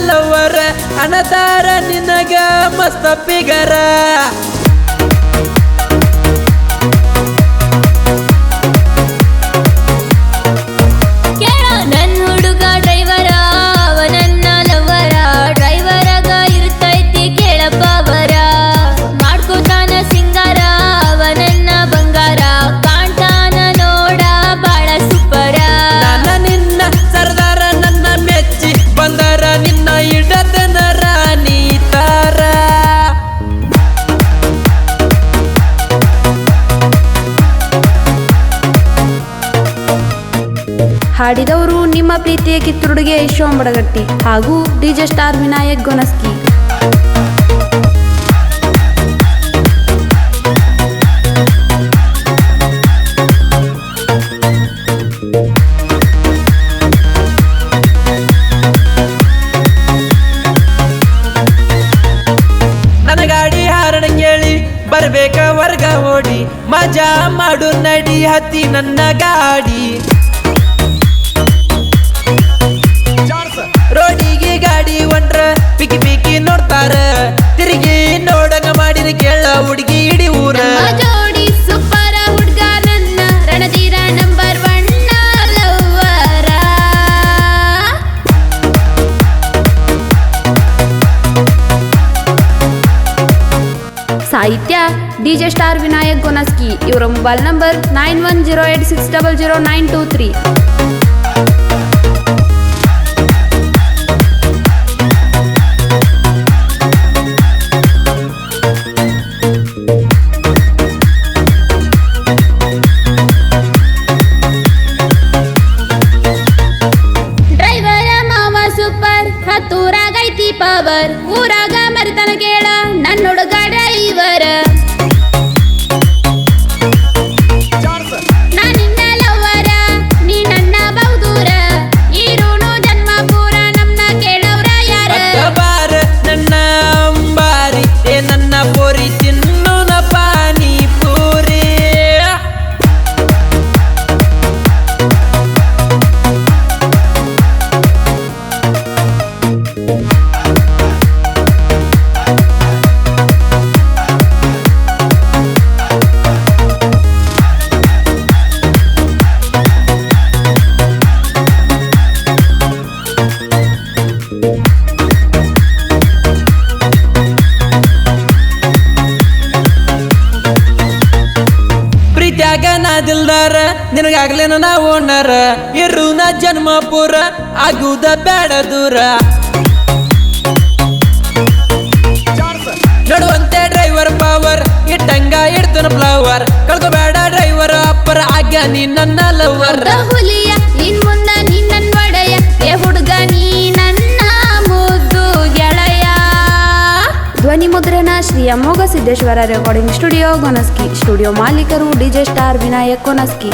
ಲವರ ಅನತಾರ ನಿನಗ ಮಸ್ತ ಪಿಗರ ನನ್ ಹುಡುಗ ಡ್ರೈವರ ಅವನನ್ನ ಲವರ ಡ್ರೈವರಾಗ ಇರ್ತೈತಿ ಕೇಳಪ್ಪವರ ಮಾಡ್ಕೋತಾನ ಸಿಂಗಾರ ಅವನನ್ನ ಬಂಗಾರ ಕಾಣ್ತಾನ ನೋಡ ಬಾಳ ಸುಪರ ನನ್ನ ನಿನ್ನ ಸರ್ದಾರ ನನ್ನ ಮೆಚ್ಚಿ ಬಂದರ ನಿನ್ನ ಇಡತನ ರಾಣಿ ತಾರ ಹಾಡಿದವರು ನಿಮ್ಮ ಪ್ರೀತಿಯ ಕಿತ್ತೂರುಡಿಗೆ ಯಶೋಂಬಡಗಟ್ಟಿ ಹಾಗೂ ಡಿಜೆ ಸ್ಟಾರ್ ವಿನಾಯಕ್ ಗೊನಸ್ಕಿ. ನನ್ನ ಗಾಡಿ ಹಾರಣ ಕೇಳಿ ಬರ್ಬೇಕ ವರ್ಗ ಓಡಿ ಮಜಾ ಮಾಡು ನಡಿ ಹತ್ತಿ ನನ್ನ ಗಾಡಿ ರೋಡಿಗೆ ಗಾಡಿ ಒಂಡ್ರ ಪಿಕಿ ಪಿಕಿ ನೋಡ್ತಾರ ತಿರುಗಿ ನೋಡಂಗ ಮಾಡಿದ ಕೇಳ ಹುಡುಗಿ ಇಡಿ ಊರ ಜೋಡಿ ಸೂಪರ ಹುಡ್ಗ ನನ್ನ ರಣಧೀರ ನಂಬರ್ 1 ಲವ್ವರ ಸಾಹಿತ್ಯ ಡಿಜೆ ಸ್ಟಾರ್ ವಿನಾಯಕ್ ಗೊನಸ್ಕಿ. ಇವರ ಮೊಬೈಲ್ ನಂಬರ್ 9108600923. ಡ್ರೈವರ ಮಾವ ಸೂಪರ್ ಹತ್ತೂರಾಗೈತಿ ಪವರ್ ಊರಾಗ ಮರಿತನ ಕೇಳ ನನ್ನ ಹುಡುಗ ಡ್ರೈವರ ನಾನಿನ್ನ ಲವ್ವರ ನೀ ನನ್ನ ಬಹುದೂರ ಈರುನು ಜನ್ಮ ಪೂರ ನಮ್ನ ಕೇಳವ್ರ ಯಾರ ಬಾರ ನನ್ನ ಅಂಬಾರಿ ಏ ನನ್ನ ಪೋರಿ ತಿನ್ನೋನ ಪಾನಿ ಪೂರಿ ಪ್ರೀತ್ಯಾಗ ನಾ ದಿಲ್ದಾರ ನಿನಗಾಗ್ಲೇನ ನಾ ಓನರ ಇರು ನಾ ಜನ್ಮ ಪೂರ ಆಗುದ ಬೇಡ ದೂರ ನಡುವಂತೆ ಡ್ರೈವರ್ ಪವರ್ ಇಟ್ಟಂಗ ಇಡ್ತನ ಫ್ಲವರ್ ಕಳ್ಕೋಬೇಡ ಡ್ರೈವರ್ ಅಪ್ಪರ ಆಗ ನೀ ನನ್ನ ಲವರ್ ಹುಲಿಯ ಇನ್ ಮುಂದ ನೀ ನನ್ ಒಡೆಯ ಏ ಹುಡುಗ ನೀ ನನ್ನ ಮುದ್ದು ಗೆಳೆಯ. ಧ್ವನಿ ಮುದ್ರಣ ಶ್ರೀ ಅಮೋಘ ಸಿದ್ದೇಶ್ವರ ರೆಕಾರ್ಡಿಂಗ್ ಸ್ಟುಡಿಯೋ ಗೊನಸ್ಕಿ. ಸ್ಟುಡಿಯೋ ಮಾಲೀಕರು ಡಿಜೆ ಸ್ಟಾರ್ ವಿನಾಯಕ್ ಗೊನಸ್ಕಿ.